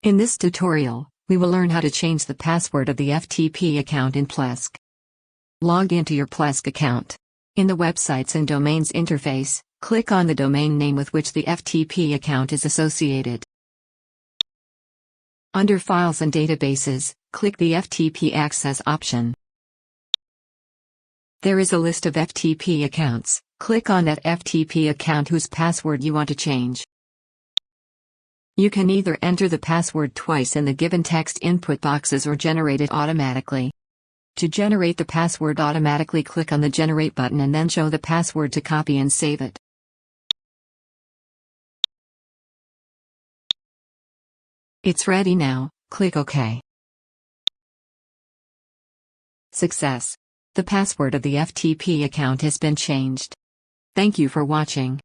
In this tutorial, we will learn how to change the password of the FTP account in Plesk. Log into your Plesk account. In the Websites and Domains interface, click on the domain name with which the FTP account is associated. Under Files and Databases, click the FTP Access option. There is a list of FTP accounts. Click on that FTP account whose password you want to change. You can either enter the password twice in the given text input boxes or generate it automatically. To generate the password automatically, click on the Generate button and then show the password to copy and save it. It's ready now, click OK. Success! The password of the FTP account has been changed. Thank you for watching.